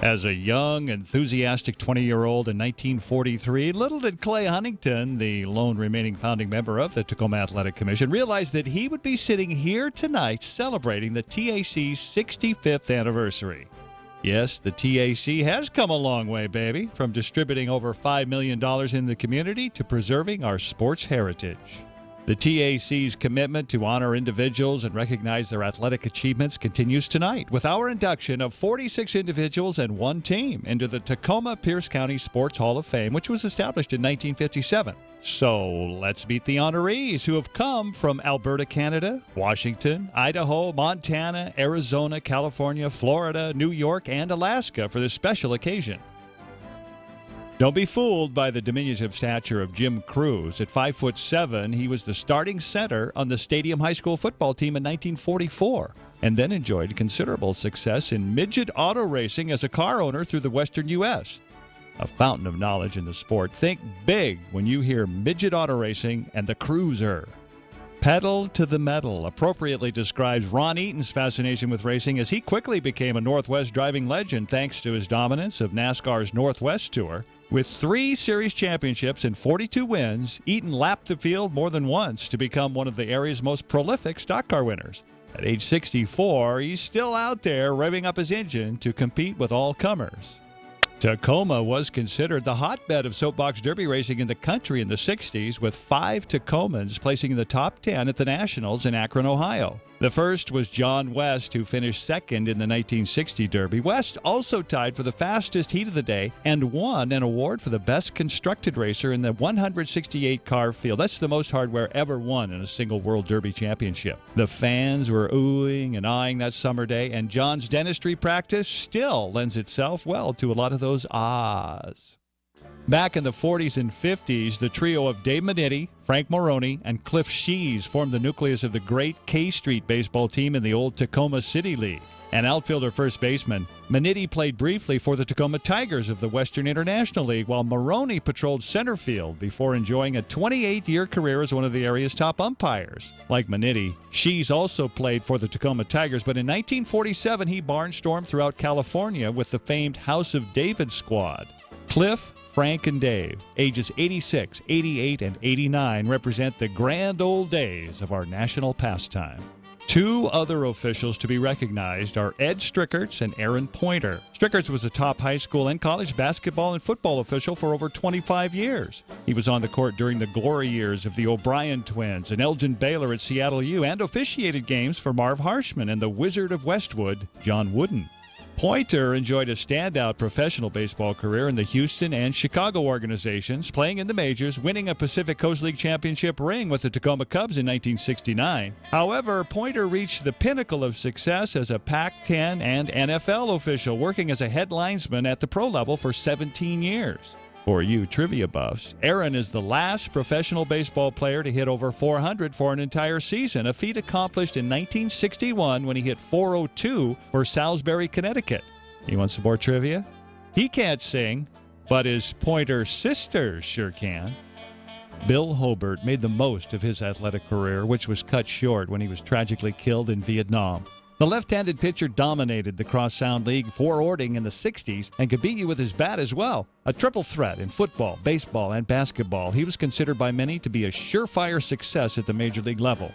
As a young, enthusiastic 20-year-old in 1943, little did Clay Huntington, the lone remaining founding member of the Tacoma Athletic Commission, realize that he would be sitting here tonight celebrating the TAC's 65th anniversary. Yes, the TAC has come a long way, baby, from distributing over $5 million in the community to preserving our sports heritage. The TAC's commitment to honor individuals and recognize their athletic achievements continues tonight with our induction of 46 individuals and one team into the Tacoma-Pierce County Sports Hall of Fame, which was established in 1957. So let's meet the honorees who have come from Alberta, Canada, Washington, Idaho, Montana, Arizona, California, Florida, New York, and Alaska for this special occasion. Don't be fooled by the diminutive stature of Jim Cruz. At 5'7", he was the starting center on the Stadium High School football team in 1944, and then enjoyed considerable success in midget auto racing as a car owner through the western U.S. A fountain of knowledge in the sport. Think big when you hear midget auto racing and the Cruiser. Pedal to the metal appropriately describes Ron Eaton's fascination with racing as he quickly became a Northwest driving legend thanks to his dominance of NASCAR's Northwest Tour. With 3 series championships and 42 wins, Eaton lapped the field more than once to become one of the area's most prolific stock car winners. At age 64, he's still out there revving up his engine to compete with all comers. Tacoma was considered the hotbed of soapbox derby racing in the country in the 60s, with 5 Tacomans placing in the top 10 at the Nationals in Akron, Ohio. The first was John West, who finished second in the 1960 Derby. West also tied for the fastest heat of the day and won an award for the best constructed racer in the 168-car field. That's the most hardware ever won in a single World Derby championship. The fans were oohing and eyeing that summer day, and John's dentistry practice still lends itself well to a lot of those ahs. Back in the 40s and 50s, the trio of Dave Minetti, Frank Moroni, and Cliff Shees formed the nucleus of the great K Street baseball team in the old Tacoma City League. An outfielder first baseman, Minetti played briefly for the Tacoma Tigers of the Western International League, while Moroni patrolled center field before enjoying a 28-year career as one of the area's top umpires. Like Minetti, Shees also played for the Tacoma Tigers, but in 1947 he barnstormed throughout California with the famed House of David squad. Cliff, Frank, and Dave, ages 86, 88, and 89, represent the grand old days of our national pastime. 2 other officials to be recognized are Ed Strickerts and Aaron Pointer. Strickerts was a top high school and college basketball and football official for over 25 years. He was on the court during the glory years of the O'Brien twins and Elgin Baylor at Seattle U, and officiated games for Marv Harshman and the Wizard of Westwood, John Wooden. Pointer enjoyed a standout professional baseball career in the Houston and Chicago organizations, playing in the majors, winning a Pacific Coast League championship ring with the Tacoma Cubs in 1969. However, Pointer reached the pinnacle of success as a Pac-10 and NFL official, working as a head linesman at the pro level for 17 years. For you trivia buffs, Aaron is the last professional baseball player to hit over 400 for an entire season, a feat accomplished in 1961 when he hit 402 for Salisbury, Connecticut. You want some more trivia? He can't sing, but his Pointer sister sure can. Bill Hobart made the most of his athletic career, which was cut short when he was tragically killed in Vietnam. The left-handed pitcher dominated the Cross-Sound League forwarding in the 60s and could beat you with his bat as well. A triple threat in football, baseball, and basketball, he was considered by many to be a surefire success at the major league level.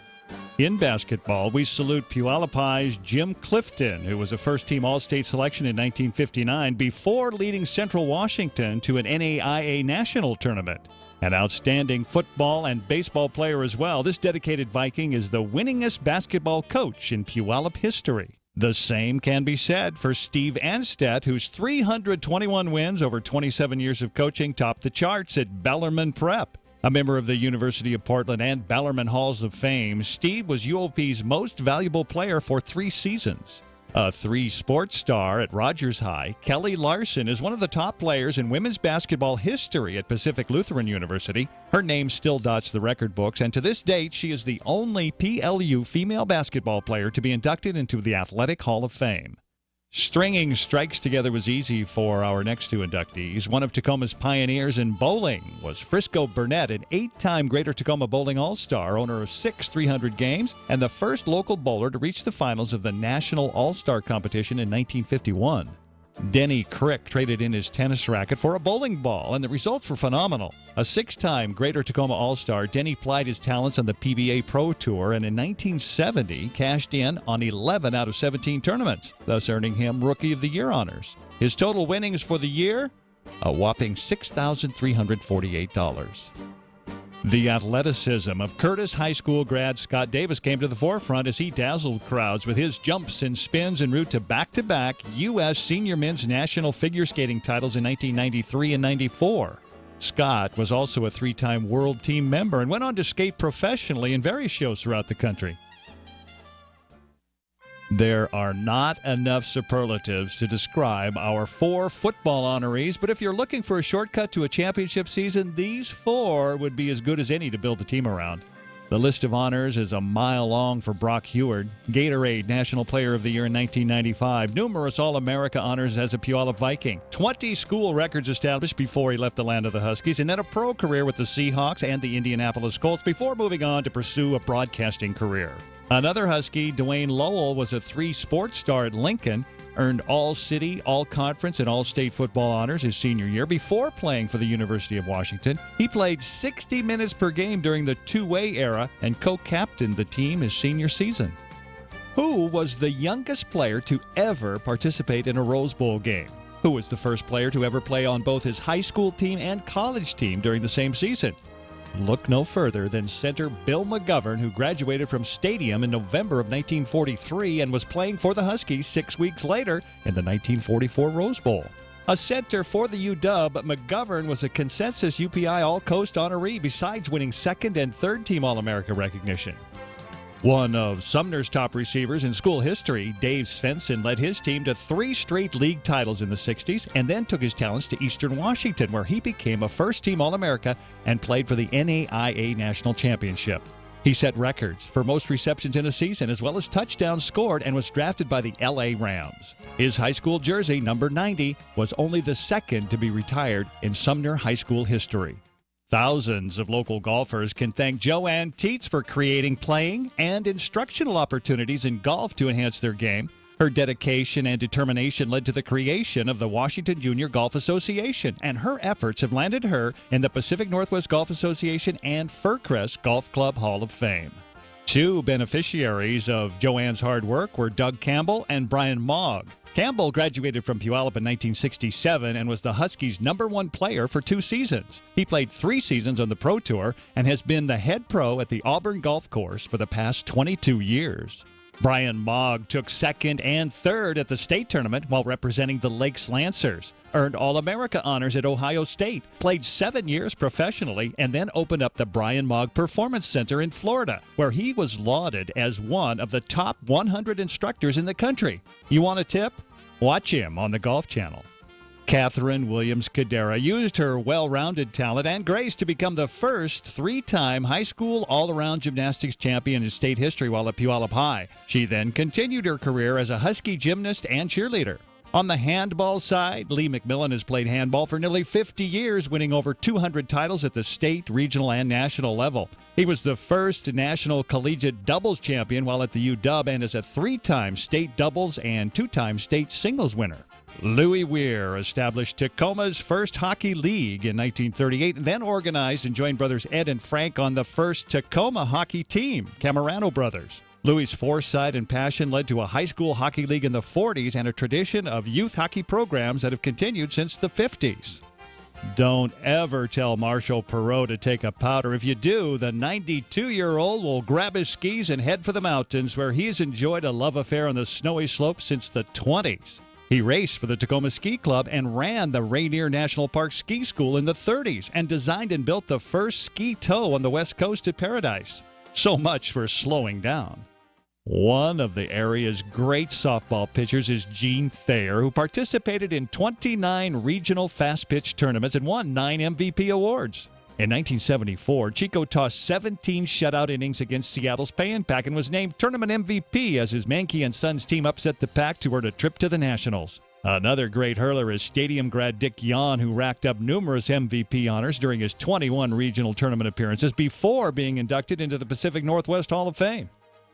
In basketball, we salute Puyallupi's Jim Clifton, who was a first-team All-State selection in 1959 before leading Central Washington to an NAIA national tournament. An outstanding football and baseball player as well, this dedicated Viking is the winningest basketball coach in Puyallup history. The same can be said for Steve Anstedt, whose 321 wins over 27 years of coaching topped the charts at Bellarmine Prep. A member of the University of Portland and Bellarmine Halls of Fame, Steve was UOP's most valuable player for 3 seasons. A 3-sport star at Rogers High, Kelly Larson is one of the top players in women's basketball history at Pacific Lutheran University. Her name still dots the record books, and to this date, she is the only PLU female basketball player to be inducted into the Athletic Hall of Fame. Stringing strikes together was easy for our next 2 inductees. One of Tacoma's pioneers in bowling was Frisco Burnett, an 8-time Greater Tacoma Bowling All-Star, owner of 6 300 games, and the first local bowler to reach the finals of the National All-Star competition in 1951. Denny Crick traded in his tennis racket for a bowling ball, and the results were phenomenal. A 6-time Greater Tacoma All-Star, Denny plied his talents on the PBA Pro Tour, and in 1970 cashed in on 11 out of 17 tournaments, thus earning him Rookie of the Year honors. His total winnings for the year? A whopping $6,348. The athleticism of Curtis High School grad Scott Davis came to the forefront as he dazzled crowds with his jumps and spins en route to back-to-back U.S. Senior Men's National Figure Skating titles in 1993 and 94. Scott was also a 3-time World Team member and went on to skate professionally in various shows throughout the country. There are not enough superlatives to describe our 4 football honorees, but if you're looking for a shortcut to a championship season, these 4 would be as good as any to build a team around. The list of honors is a mile long for Brock Heward, Gatorade National Player of the Year in 1995, numerous All-America honors as a Puyallup Viking, 20 school records established before he left the land of the Huskies, and then a pro career with the Seahawks and the Indianapolis Colts before moving on to pursue a broadcasting career. Another Husky, Dwayne Lowell, was a 3-sport star at Lincoln, earned All-City, All-Conference, and All-State football honors his senior year before playing for the University of Washington. He played 60 minutes per game during the two-way era and co-captained the team his senior season. Who was the youngest player to ever participate in a Rose Bowl game? Who was the first player to ever play on both his high school team and college team during the same season? Look no further than center Bill McGovern, who graduated from Stadium in November of 1943 and was playing for the Huskies 6 weeks later in the 1944 Rose Bowl. A center for the UW, McGovern was a consensus UPI All-Coast honoree besides winning 2nd and 3rd team All-America recognition. One of Sumner's top receivers in school history, Dave Svensson, led his team to 3 straight league titles in the 60s and then took his talents to Eastern Washington, where he became a first-team All-America and played for the NAIA National Championship. He set records for most receptions in a season as well as touchdowns scored and was drafted by the LA Rams. His high school jersey, number 90, was only the 2nd to be retired in Sumner High School history. Thousands of local golfers can thank Joanne Teets for creating playing and instructional opportunities in golf to enhance their game. Her dedication and determination led to the creation of the Washington Junior Golf Association, and her efforts have landed her in the Pacific Northwest Golf Association and Furcrest Golf Club Hall of Fame. 2 beneficiaries of Joanne's hard work were Doug Campbell and Brian Mogg. Campbell graduated from Puyallup in 1967 and was the Huskies' #1 player for 2 seasons. He played 3 seasons on the Pro Tour and has been the head pro at the Auburn Golf Course for the past 22 years. Brian Mogg took 2nd and 3rd at the state tournament while representing the Lakes Lancers, earned All-America honors at Ohio State, played 7 years professionally, and then opened up the Brian Mogg Performance Center in Florida, where he was lauded as one of the top 100 instructors in the country. You want a tip? Watch him on the Golf Channel. Catherine Williams-Cadera used her well-rounded talent and grace to become the first 3-time high school all-around gymnastics champion in state history while at Puyallup High. She then continued her career as a Husky gymnast and cheerleader. On the handball side, Lee McMillan has played handball for nearly 50 years, winning over 200 titles at the state, regional, and national level. He was the first national collegiate doubles champion while at the UW and is a 3-time state doubles and 2-time state singles winner. Louis Weir established Tacoma's first hockey league in 1938 and then organized and joined brothers Ed and Frank on the first Tacoma hockey team, Camerano Brothers. Louis' foresight and passion led to a high school hockey league in the 40s and a tradition of youth hockey programs that have continued since the 50s. Don't ever tell Marshall Perot to take a powder. If you do, the 92-year-old will grab his skis and head for the mountains, where he's enjoyed a love affair on the snowy slopes since the 20s. He raced for the Tacoma Ski Club and ran the Rainier National Park Ski School in the 30s and designed and built the first ski tow on the west coast at Paradise. So much for slowing down. One of the area's great softball pitchers is Gene Thayer, who participated in 29 regional fast-pitch tournaments and won 9 MVP awards. In 1974, Chico tossed 17 shutout innings against Seattle's Pay-and Pack and was named tournament MVP as his Mankey and Sons team upset the Pack to earn a trip to the Nationals. Another great hurler is Stadium grad Dick Yon, who racked up numerous MVP honors during his 21 regional tournament appearances before being inducted into the Pacific Northwest Hall of Fame.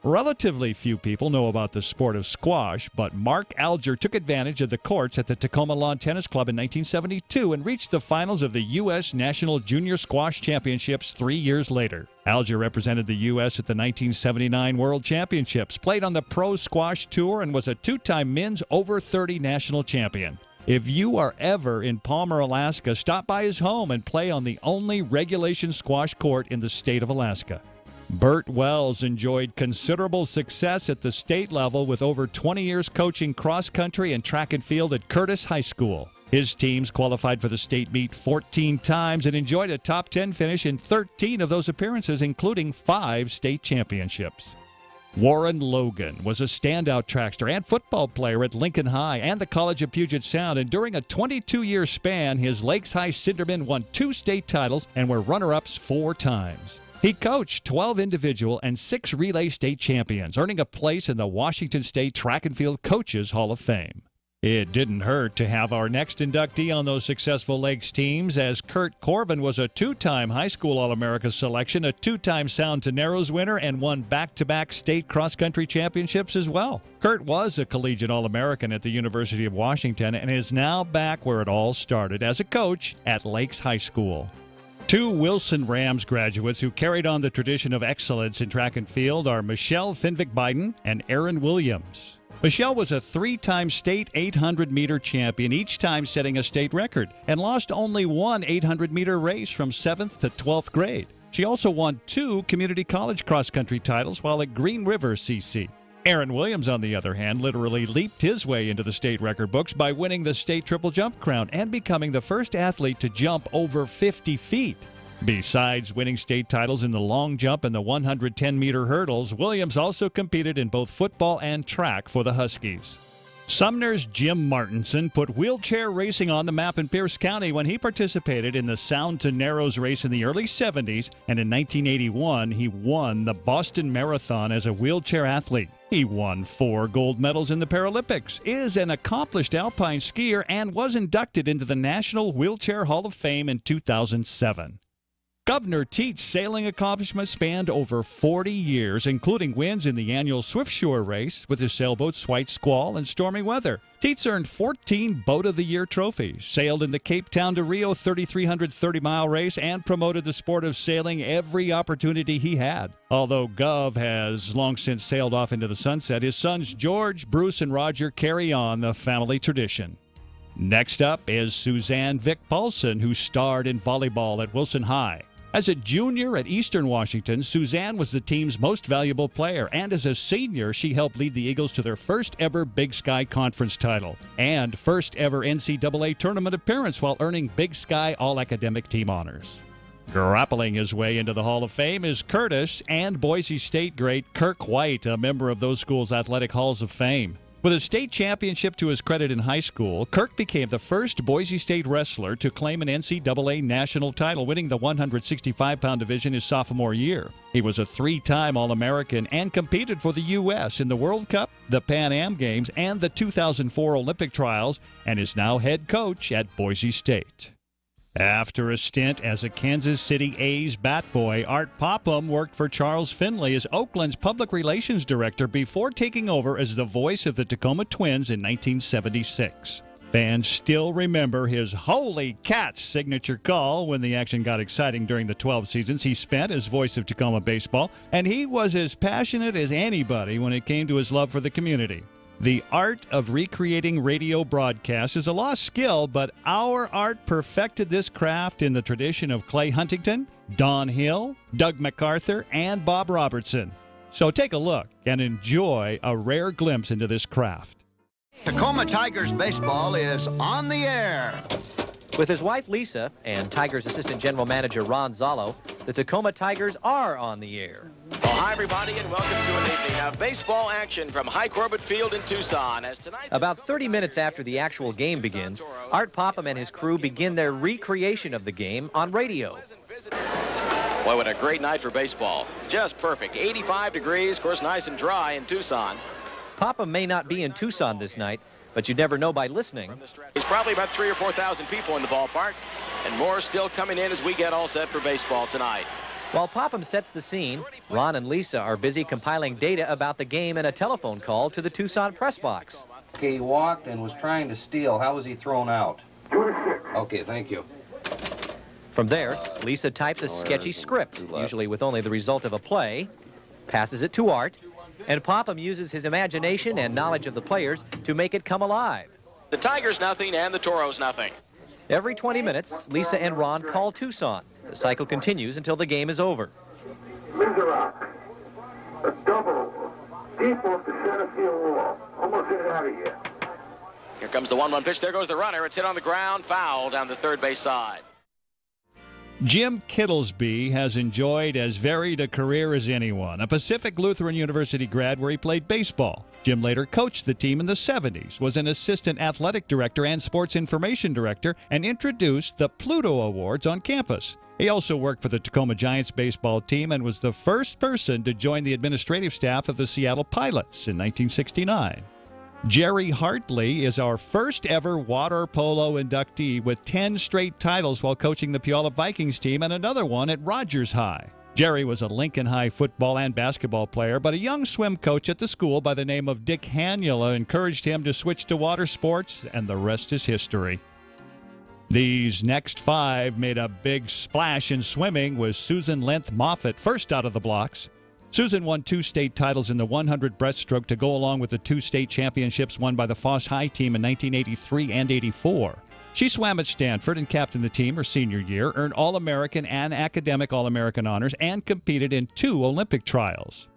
Relatively few people know about the sport of squash, but Mark Alger took advantage of the courts at the Tacoma Lawn Tennis Club in 1972 and reached the finals of the U.S. National Junior Squash Championships 3 years later. Alger represented the U.S. at the 1979 World Championships, played on the Pro Squash Tour, and was a two-time men's over 30 national champion. If you are ever in Palmer, Alaska, stop by his home and play on the only regulation squash court in the state of Alaska. Burt Wells enjoyed considerable success at the state level with over 20 years coaching cross country and track and field at Curtis High School. His teams qualified for the state meet 14 times and enjoyed a top 10 finish in 13 of those appearances, including 5 state championships. Warren Logan was a standout trackster and football player at Lincoln High and the College of Puget Sound, and during a 22-year span, his Lakes High Cindermen won 2 state titles and were runner-ups 4 times. He coached 12 individual and 6 relay state champions, earning a place in the Washington State Track and Field Coaches Hall of Fame. It didn't hurt to have our next inductee on those successful Lakes teams, as Kurt Corbin was a 2-time high school All-America selection, a 2-time Sound to Narrows winner, and won back-to-back state cross-country championships as well. Kurt was a collegiate All-American at the University of Washington and is now back where it all started, as a coach at Lakes High School. 2 Wilson Rams graduates who carried on the tradition of excellence in track and field are Michelle Finvick-Biden and Aaron Williams. Michelle was a 3-time state 800-meter champion, each time setting a state record, and lost only one 800-meter race from 7th to 12th grade. She also won 2 community college cross-country titles while at Green River CC. Aaron Williams, on the other hand, literally leaped his way into the state record books by winning the state triple jump crown and becoming the first athlete to jump over 50 feet. Besides winning state titles in the long jump and the 110-meter hurdles, Williams also competed in both football and track for the Huskies. Sumner's Jim Martinson put wheelchair racing on the map in Pierce County when he participated in the Sound to Narrows race in the early 70s, and in 1981 he won the Boston Marathon as a wheelchair athlete. He won 4 gold medals in the Paralympics, is an accomplished alpine skier, and was inducted into the National Wheelchair Hall of Fame in 2007. Governor Teet's sailing accomplishments spanned over 40 years, including wins in the annual Swiftshore race with his sailboats White Squall and Stormy Weather. Teets earned 14 Boat of the Year trophies, sailed in the Cape Town to Rio 3,300 30-mile race, and promoted the sport of sailing every opportunity he had. Although Gov has long since sailed off into the sunset, his sons George, Bruce, and Roger carry on the family tradition. Next up is Suzanne Vick Paulson, who starred in volleyball at Wilson High. As a junior at Eastern Washington, Suzanne was the team's most valuable player, and as a senior, she helped lead the Eagles to their first ever Big Sky Conference title and first ever NCAA tournament appearance while earning Big Sky All-Academic Team honors. Grappling his way into the Hall of Fame is Curtis and Boise State great Kirk White, a member of those schools' athletic halls of fame. With a state championship to his credit in high school, Kirk became the first Boise State wrestler to claim an NCAA national title, winning the 165-pound division his sophomore year. He was a 3-time All-American and competed for the U.S. in the World Cup, the Pan Am Games, and the 2004 Olympic trials, and is now head coach at Boise State. After a stint as a Kansas City A's bat boy, Art Popham worked for Charles Finley as Oakland's public relations director before taking over as the voice of the Tacoma Twins in 1976. Fans still remember his "Holy Cats" signature call when the action got exciting during the 12 seasons he spent as voice of Tacoma baseball, and he was as passionate as anybody when it came to his love for the community. The art of recreating radio broadcasts is a lost skill, but our Art perfected this craft in the tradition of Clay Huntington, Don Hill, Doug MacArthur, and Bob Robertson. So take a look and enjoy a rare glimpse into this craft. Tacoma Tigers baseball is on the air. With his wife Lisa and Tigers assistant general manager Ron Zollo, the Tacoma Tigers are on the air. Well, hi everybody, and welcome to an evening of baseball action from High Corbett Field in Tucson. As tonight, about 30 minutes after the actual game begins, Art Popham and his crew begin their recreation of the game on radio. Boy, what a great night for baseball. Just perfect. 85 degrees, of course, nice and dry in Tucson. Popham may not be in Tucson this night, but you'd never know by listening. There's probably about 3,000 or 4,000 people in the ballpark, and more still coming in as we get all set for baseball tonight. While Popham sets the scene, Ron and Lisa are busy compiling data about the game in a telephone call to the Tucson press box. Okay, he walked and was trying to steal. How was he thrown out? 2 to 6. Okay, thank you. From there, Lisa types a sketchy script, usually with only the result of a play, passes it to Art, and Popham uses his imagination and knowledge of the players to make it come alive. The Tigers nothing and the Toros nothing. Every 20 minutes, Lisa and Ron call Tucson. The cycle continues until the game is over. Miserock. A double. Deep off the center field wall. Almost hit it out of here. Here comes the 1-1 pitch. There goes the runner. It's hit on the ground. Foul down the third base side. Jim Kittlesby has enjoyed as varied a career as anyone, a Pacific Lutheran University grad where he played baseball. Jim later coached the team in the 70s, was an assistant athletic director and sports information director, and introduced the Pluto Awards on campus. He also worked for the Tacoma Giants baseball team and was the first person to join the administrative staff of the Seattle Pilots in 1969. Jerry Hartley is our first ever water polo inductee with 10 straight titles while coaching the Puyallup Vikings team and another one at Rogers High. Jerry was a Lincoln High football and basketball player, but a young swim coach at the school by the name of Dick Hanula encouraged him to switch to water sports, and the rest is history. These next 5 made a big splash in swimming with Susan Lenth Moffett first out of the blocks. Susan won 2 state titles in the 100 breaststroke to go along with the 2 state championships won by the Foss High team in 1983 and 84. She swam at Stanford and captained the team her senior year, earned All-American and Academic All-American honors, and competed in 2 Olympic trials.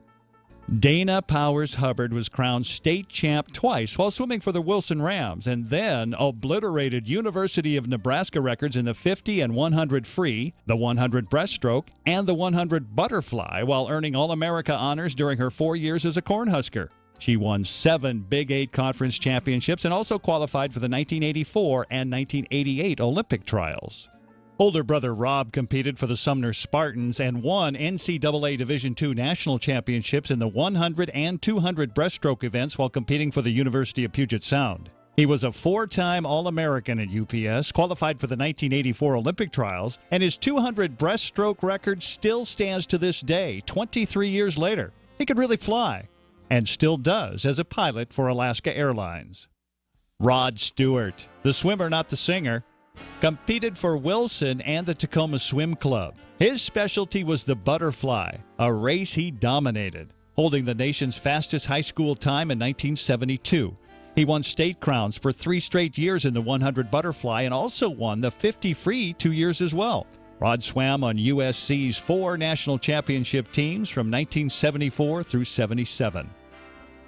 Dana Powers Hubbard was crowned state champ twice while swimming for the Wilson Rams, and then obliterated University of Nebraska records in the 50 and 100 free, the 100 breaststroke, and the 100 butterfly while earning All-America honors during her 4 years as a Cornhusker. She won 7 Big 8 Conference championships and also qualified for the 1984 and 1988 Olympic trials. Older brother Rob competed for the Sumner Spartans and won NCAA Division II national championships in the 100 and 200 breaststroke events while competing for the University of Puget Sound. He was a 4-time All-American at UPS, qualified for the 1984 Olympic trials, and his 200 breaststroke record still stands to this day, 23 years later. He could really fly, and still does as a pilot for Alaska Airlines. Rod Stewart, the swimmer, not the singer, competed for Wilson and the Tacoma Swim Club. His specialty was the butterfly, a race he dominated, holding the nation's fastest high school time in 1972. He won state crowns for 3 straight years in the 100 butterfly and also won the 50 free 2 years as well. Rod swam on USC's 4 national championship teams from 1974 through 77.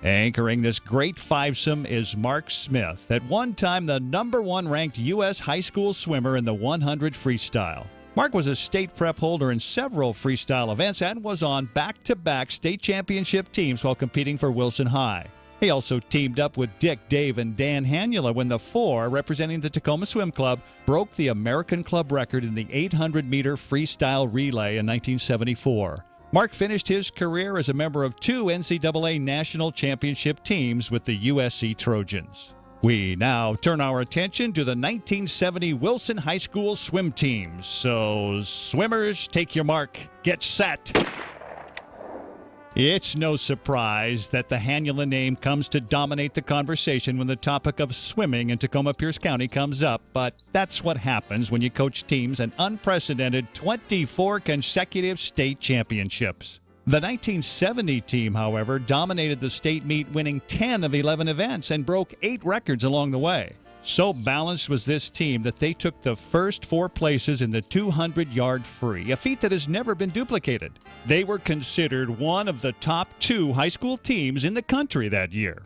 Anchoring this great fivesome is Mark Smith, at one time the #1 ranked U.S. high school swimmer in the 100 freestyle. Mark was a state prep holder in several freestyle events and was on back-to-back state championship teams while competing for Wilson High. He also teamed up with Dick, Dave, and Dan Hanula when the 4, representing the Tacoma Swim Club, broke the American Club record in the 800-meter freestyle relay in 1974. Mark finished his career as a member of 2 NCAA national championship teams with the USC Trojans. We now turn our attention to the 1970 Wilson High School swim teams. So, swimmers, take your mark, get set. It's no surprise that the Hanula name comes to dominate the conversation when the topic of swimming in Tacoma-Pierce County comes up, but that's what happens when you coach teams an unprecedented 24 consecutive state championships. The 1970 team, however, dominated the state meet, winning 10 of 11 events and broke 8 records along the way. So balanced was this team that they took the first 4 places in the 200-yard free, a feat that has never been duplicated. They were considered one of the top 2 high school teams in the country that year.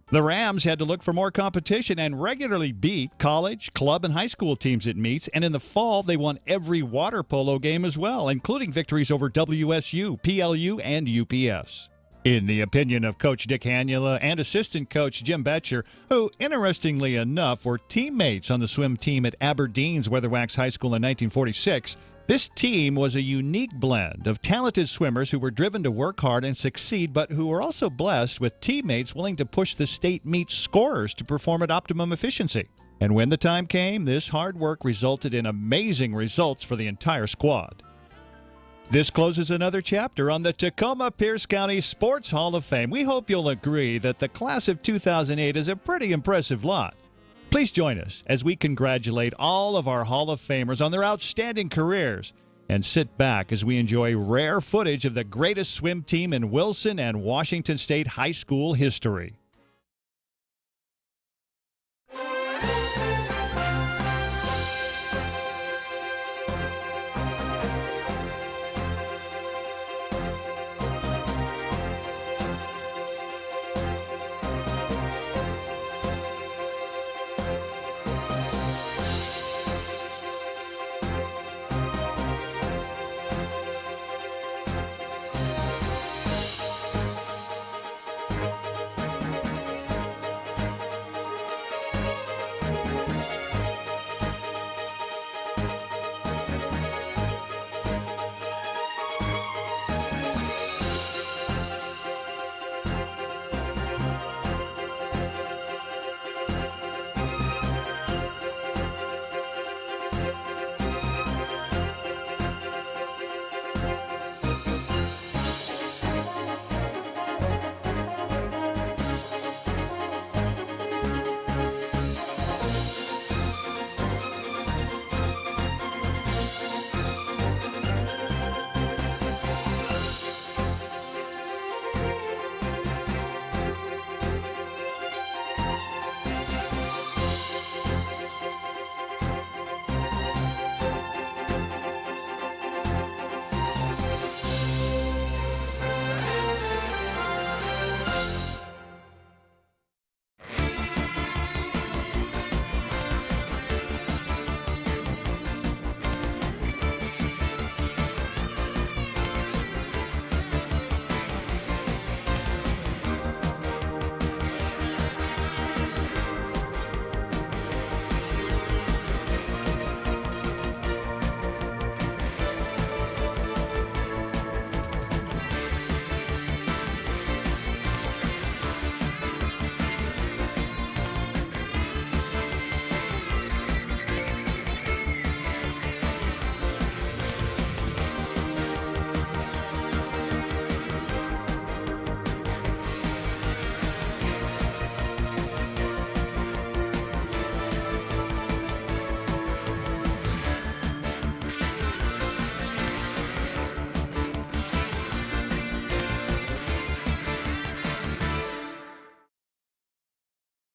The Rams had to look for more competition and regularly beat college, club, and high school teams at meets, and in the fall they won every water polo game as well, including victories over WSU, PLU, and UPS. In the opinion of Coach Dick Hanula and assistant coach Jim Betcher, who, interestingly enough, were teammates on the swim team at Aberdeen's Weatherwax High School in 1946, this team was a unique blend of talented swimmers who were driven to work hard and succeed, but who were also blessed with teammates willing to push the state meet scorers to perform at optimum efficiency. And when the time came, this hard work resulted in amazing results for the entire squad. This closes another chapter on the Tacoma Pierce County Sports Hall of Fame. We hope you'll agree that the class of 2008 is a pretty impressive lot. Please join us as we congratulate all of our Hall of Famers on their outstanding careers and sit back as we enjoy rare footage of the greatest swim team in Wilson and Washington State high school history.